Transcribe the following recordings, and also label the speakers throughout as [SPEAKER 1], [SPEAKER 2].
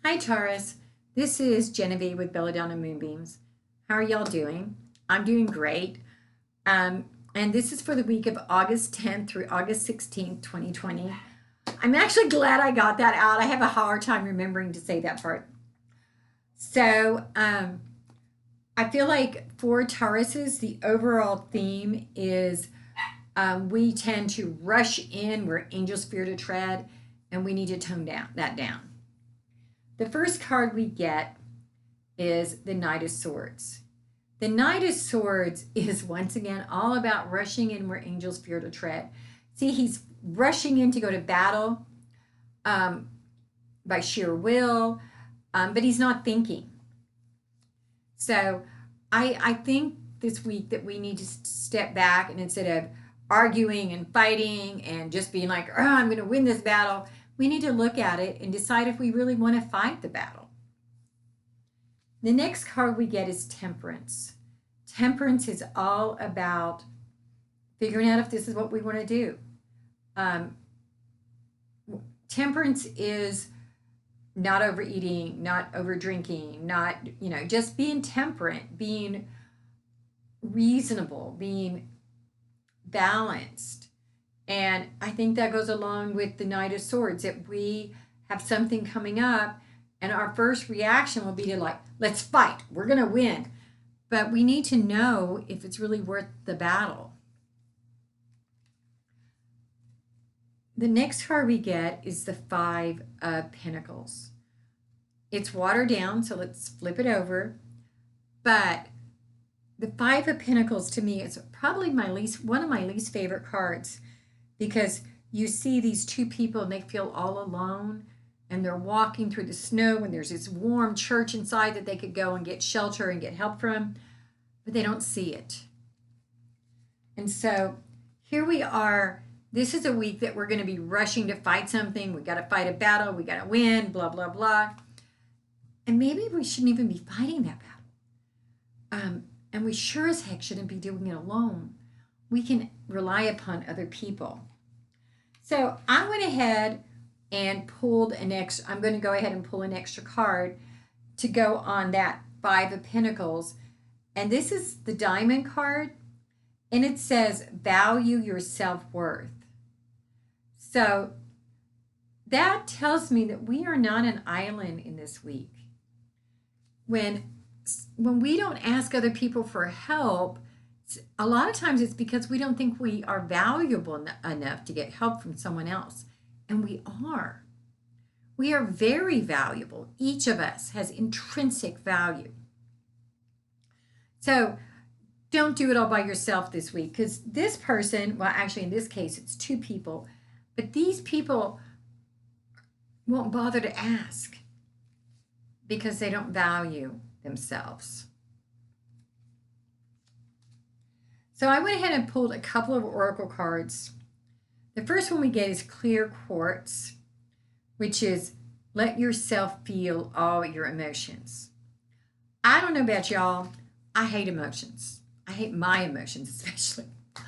[SPEAKER 1] Hi, Taurus. This is Genevieve with Belladonna Moonbeams. How are y'all doing? I'm doing great. And this is for the week of August 10th through August 16th, 2020. I'm actually glad I got that out. I have a hard time remembering to say that part. So, I feel like for Tauruses, the overall theme is we tend to rush in where angels fear to tread, and we need to tone that down. The first card we get is the Knight of Swords. The Knight of Swords is once again all about rushing in where angels fear to tread. See, he's rushing in to go to battle by sheer will, but he's not thinking. So I think this week that we need to step back, and instead of arguing and fighting and just being like, oh, I'm going to win this battle, we need to look at it and decide if we really want to fight the battle. The next card we get is Temperance. Temperance is all about figuring out if this is what we want to do. Temperance is not overeating, not over drinking, not, just being temperate, being reasonable, being balanced. And I think that goes along with the Knight of Swords, that we have something coming up and our first reaction will be to like, let's fight, we're going to win. But we need to know if it's really worth the battle. The next card we get is the Five of Pentacles. It's watered down, so let's flip it over. But the Five of Pentacles to me is probably one of my least favorite cards, because you see these two people and they feel all alone, and they're walking through the snow and there's this warm church inside that they could go and get shelter and get help from, but they don't see it. And so here we are. This is a week that we're going to be rushing to fight something. We got to fight a battle. We got to win, blah, blah, blah. And maybe we shouldn't even be fighting that battle. And we sure as heck shouldn't be doing it alone. We can rely upon other people. So I went ahead and pulled I'm going to go ahead and pull an extra card to go on that Five of Pentacles. And this is the Diamond card. And it says, value your self-worth. So that tells me that we are not an island in this week. When we don't ask other people for help, a lot of times it's because we don't think we are valuable enough to get help from someone else. And we are. We are very valuable. Each of us has intrinsic value. So don't do it all by yourself this week, because this person, well, actually in this case, it's two people, but these people won't bother to ask because they don't value themselves. So I went ahead and pulled a couple of oracle cards. The first one we get is Clear Quartz, which is let yourself feel all your emotions. I don't know about y'all. I hate emotions. I hate my emotions especially. I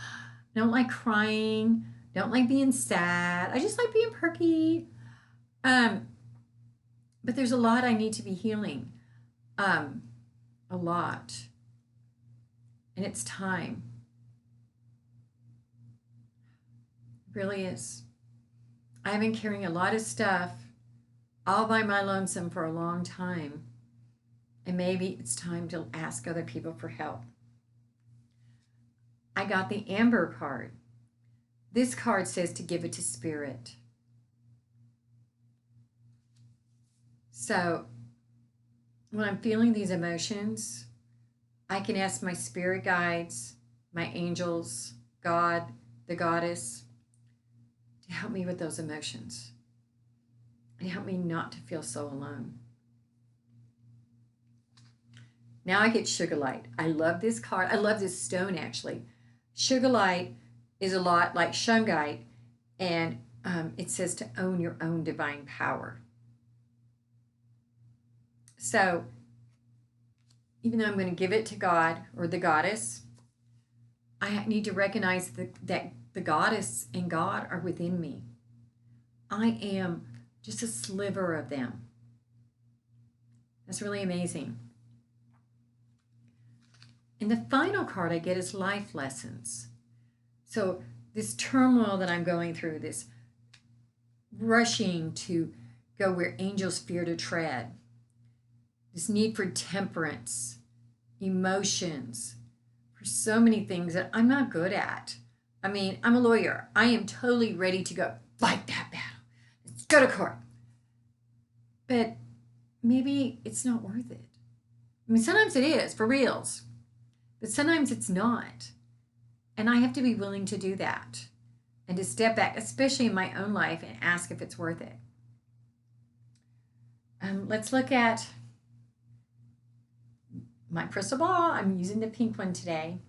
[SPEAKER 1] don't like crying. Don't like being sad. I just like being perky. But there's a lot I need to be healing. A lot. And it's time. Really is. I've been carrying a lot of stuff all by my lonesome for a long time. And maybe it's time to ask other people for help. I got the Amber card. This card says to give it to Spirit. So when I'm feeling these emotions, I can ask my spirit guides, my angels, God, the goddess, to help me with those emotions and help me not to feel so alone. Now I get Sugarlight. I love this card. I love this stone, actually. Sugarlight is a lot like Shungite, and it says to own your own divine power. So even though I'm going to give it to God or the goddess, I need to recognize that the goddess and God are within me. I am just a sliver of them. That's really amazing. And the final card I get is life lessons. So this turmoil that I'm going through, this rushing to go where angels fear to tread, this need for temperance, emotions, for so many things that I'm not good at. I mean, I'm a lawyer. I am totally ready to go fight that battle. Let's go to court. But maybe it's not worth it. I mean, sometimes it is, for reals. But sometimes it's not. And I have to be willing to do that and to step back, especially in my own life, and ask if it's worth it. Let's look at my crystal ball. I'm using the pink one today.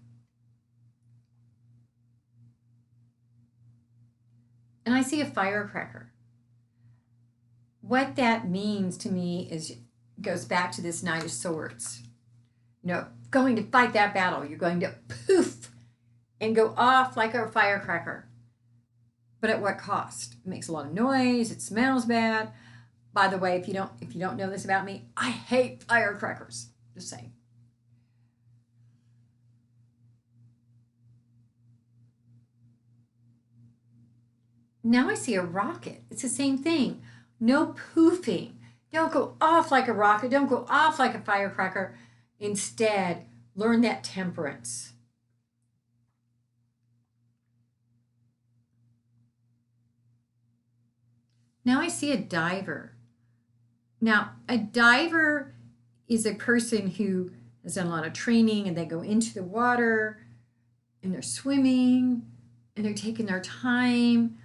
[SPEAKER 1] And I see a firecracker. What that means to me is goes back to this Knight of Swords. You know, going to fight that battle. You're going to poof and go off like a firecracker. But at what cost? It makes a lot of noise. It smells bad. By the way, if you don't know this about me, I hate firecrackers. Just saying. Now I see a rocket. It's the same thing. No poofing. Don't go off like a rocket. Don't go off like a firecracker. Instead, learn that temperance. Now I see a diver. Now, a diver is a person who has done a lot of training and they go into the water and they're swimming and they're taking their time,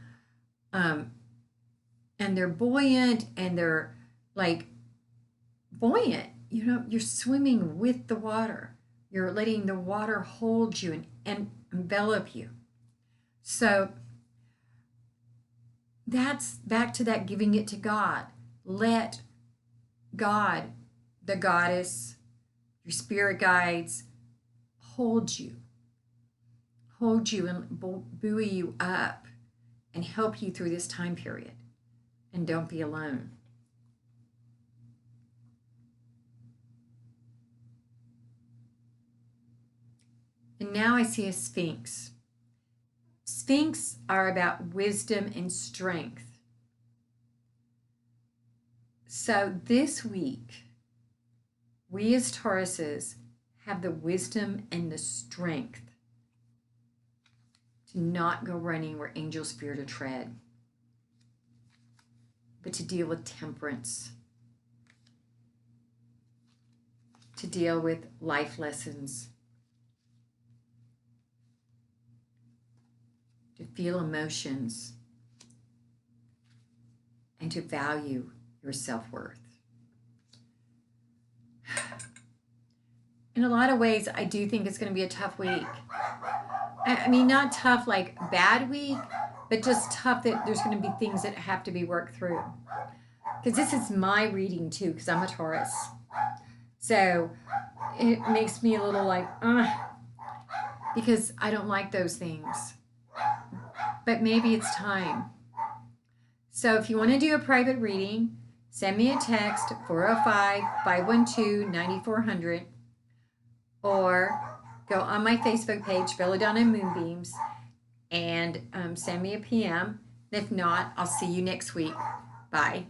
[SPEAKER 1] and they're buoyant and they're like buoyant. You know, you're swimming with the water. You're letting the water hold you and envelop you. So that's back to that giving it to God. Let God, the goddess, your spirit guides, hold you and buoy you up and help you through this time period. And don't be alone. And now I see a Sphinx. Sphinx are about wisdom and strength. So this week, we as Tauruses have the wisdom and the strength to not go running where angels fear to tread, but to deal with temperance, to deal with life lessons, to feel emotions, and to value your self-worth. In a lot of ways, I do think it's going to be a tough week. I mean, not tough like bad week, but just tough that there's going to be things that have to be worked through. Because this is my reading too, because I'm a Taurus. So it makes me a little like, because I don't like those things. But maybe it's time. So if you want to do a private reading, send me a text, 405-512-9400, or go on my Facebook page, Belladonna Moonbeams, and send me a PM. If not, I'll see you next week. Bye.